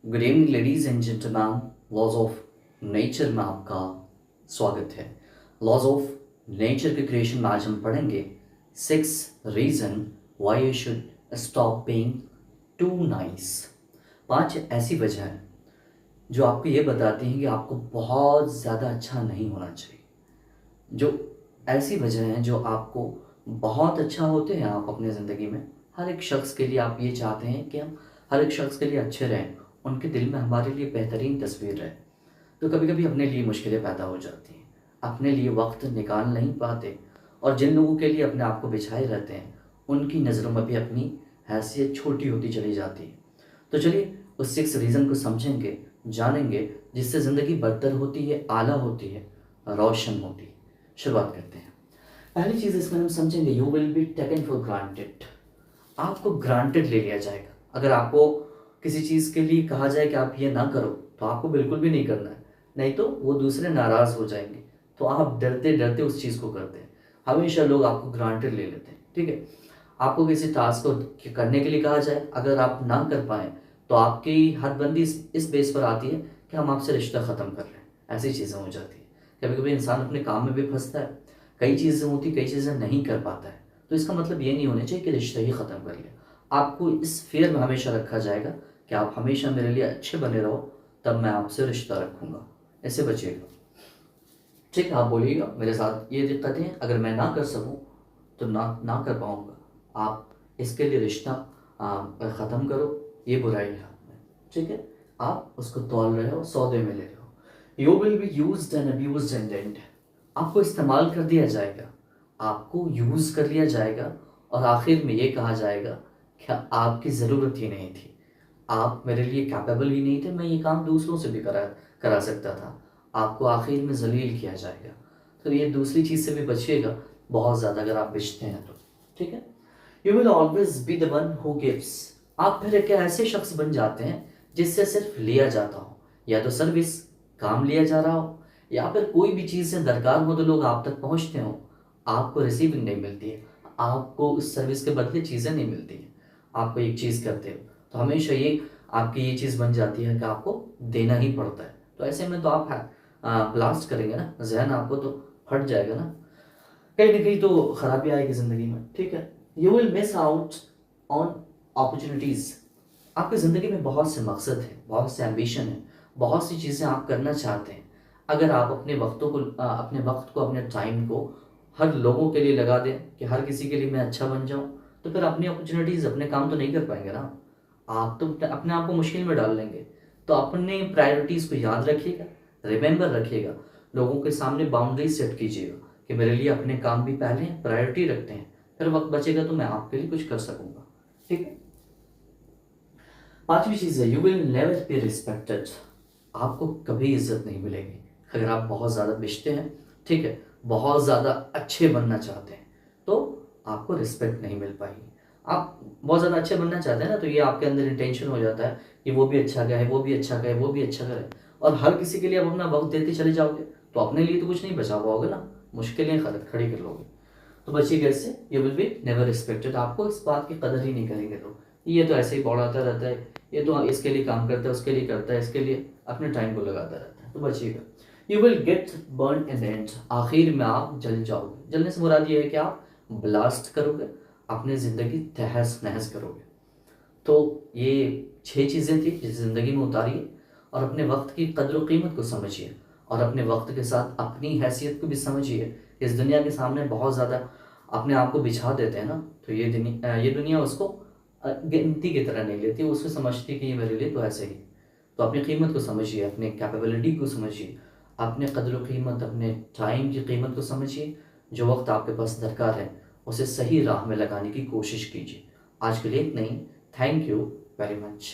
Good evening ladies and gentleman. Laws of nature में आपका स्वागत है। लॉज ऑफ नेचर के क्रिएशन में आज हम पढ़ेंगे 6 reason why you should stop being too nice. 5 ऐसी वजह हैं जो आपको ये बताती हैं कि आपको बहुत ज़्यादा अच्छा नहीं होना चाहिए। जो ऐसी वजह हैं जो आपको बहुत अच्छा होते हैं आप अपने ज़िंदगी में, हर एक शख्स के लिए आप ये चाहते हैं कि हम हर एक शख्स के लिए अच्छे रहें, उनके दिल में हमारे लिए बेहतरीन तस्वीर रहे। तो कभी कभी अपने लिए मुश्किलें पैदा हो जाती हैं, अपने लिए वक्त निकाल नहीं पाते, और जिन लोगों के लिए अपने आप को बिछाए रहते हैं उनकी नज़रों में भी अपनी हैसियत छोटी होती चली जाती है। तो चलिए उस 6 रीज़न को समझेंगे, जानेंगे, जिससे ज़िंदगी बदतर होती है, आला होती है, रोशन होती है। शुरुआत करते हैं। पहली चीज़ इसमें हम समझेंगे, you will be taken for granted. आपको ग्रांटेड ले लिया जाएगा। अगर आपको किसी चीज़ के लिए कहा जाए कि आप ये ना करो तो आपको बिल्कुल भी नहीं करना है, नहीं तो वो दूसरे नाराज़ हो जाएंगे। तो आप डरते डरते उस चीज़ को करते हैं। हमेशा लोग आपको ग्रांटेड ले लेते हैं, ठीक है। आपको किसी टास्क को करने के लिए कहा जाए, अगर आप ना कर पाएँ तो आपकी हदबंदी इस बेस पर आती है कि हम आपसे रिश्ता ख़त्म कर रहे हैं। ऐसी चीज़ें हो जाती है। कभी कभी इंसान अपने काम में भी फंसता है, कई चीज़ें होती, कई चीज़ें नहीं कर पाता है। तो इसका मतलब ये नहीं होना चाहिए कि रिश्ता ही ख़त्म कर लिया। आपको इस फेयर में हमेशा रखा जाएगा कि आप हमेशा मेरे लिए अच्छे बने रहो, तब मैं आपसे रिश्ता रखूँगा। ऐसे बचिएगा, ठीक है। आप बोलिएगा मेरे साथ ये दिक्कतें हैं, अगर मैं ना कर सकूँ तो ना ना कर पाऊँगा, आप इसके लिए रिश्ता ख़त्म करो, ये बुराई है आप में, ठीक है। आप उसको तौल रहे हो, सौदे में ले रहे हो। You will be used and abused and and. आपको इस्तेमाल कर दिया जाएगा, आपको यूज़ कर लिया जाएगा, और आखिर में ये कहा जाएगा कि आपकी ज़रूरत ही नहीं थी, आप मेरे लिए कैपेबल ही नहीं थे, मैं ये काम दूसरों से भी करा सकता था। आपको आखिर में जलील किया जाएगा। तो ये दूसरी चीज़ से भी बचिएगा बहुत ज़्यादा, अगर आप बचते हैं तो, ठीक है। You will always be the one who gives. आप फिर एक ऐसे शख्स बन जाते हैं जिससे सिर्फ लिया जाता हो, या तो सर्विस, काम लिया जा रहा हो, या फिर कोई भी चीज़ से दरकार हो तो लोग आप तक पहुंचते हो, आपको रिसीविंग नहीं मिलती है, आपको उस सर्विस के बदले चीज़ें नहीं मिलती हैं। आपको एक चीज़ करते हो तो हमेशा ये आपकी ये चीज़ बन जाती है कि आपको देना ही पड़ता है। तो ऐसे में तो आप ब्लास्ट करेंगे ना, जहन आपको तो फट जाएगा ना, कहीं ना कहीं तो खराबी आएगी ज़िंदगी में, ठीक है। You will miss out on opportunities. आपकी ज़िंदगी में बहुत से मकसद हैं, बहुत से एम्बिशन हैं, बहुत सी चीज़ें आप करना चाहते हैं। अगर आप अपने अपने वक्त को, अपने टाइम को हर लोगों के लिए लगा दें कि हर किसी के लिए मैं अच्छा बन जाऊं, तो फिर अपनी अपॉर्चुनिटीज़, अपने काम तो नहीं कर पाएंगे ना। आप तो अपने आप को मुश्किल में डाल लेंगे। तो अपने प्रायोरिटीज़ को याद रखिएगा, रिमेंबर रखिएगा, लोगों के सामने बाउंड्री सेट कीजिएगा कि मेरे लिए अपने काम भी पहले प्रायोरिटी रखते हैं, फिर वक्त बचेगा तो मैं आपके लिए कुछ कर सकूंगा, ठीक है। 5वीं चीज़ है, you will never be respected. आपको कभी इज्जत नहीं मिलेगी अगर आप बहुत ज़्यादा बिछते हैं, ठीक है, बहुत ज़्यादा अच्छे बनना चाहते हैं तो आपको रिस्पेक्ट नहीं मिल पाएगी। आप बहुत ज़्यादा अच्छे बनना चाहते हैं ना, तो ये आपके अंदर इंटेंशन हो जाता है कि वो भी अच्छा कहे, वो भी अच्छा कहे, वो भी अच्छा करे, और हर किसी के लिए आप अपना वक्त देते चले जाओगे तो अपने लिए तो कुछ नहीं बचा पाओगे ना, मुश्किलें खड़ी कर लोगे। तो बचिएगा इससे। You will be never respected. आपको इस बात की कदर ही नहीं करेंगे लोग, ये तो ऐसे ही बढ़ाता रहता है, ये तो इसके लिए काम करता है, उसके लिए करता है, इसके लिए अपने टाइम को लगाता रहता है। तो बचिएगा। You will get burn in the end. आखिर में आप जल जाओगे। जलने से मुराद ये है कि आप ब्लास्ट करोगे, अपनी ज़िंदगी तहस नहस करोगे। तो ये 6 चीज़ें थी जिस ज़िंदगी में उतारिए, और अपने वक्त की कद्र व कीमत को समझिए, और अपने वक्त के साथ अपनी हैसियत को भी समझिए। इस दुनिया के सामने बहुत ज़्यादा अपने आप को बिछा देते हैं ना, तो ये दुनिया उसको गिनती की तरह नहीं लेती, उसको समझती कि ये मेरे लिए तो ऐसे ही। तो अपनी कीमत को समझिए, अपने कैपेबिलिटी को समझिए, अपने कद्र व कीमत, अपने टाइम की कीमत को समझिए। जो वक्त आपके पास दरकार है उसे सही राह में लगाने की कोशिश कीजिए। आज के लिए इतना ही। Thank you very much.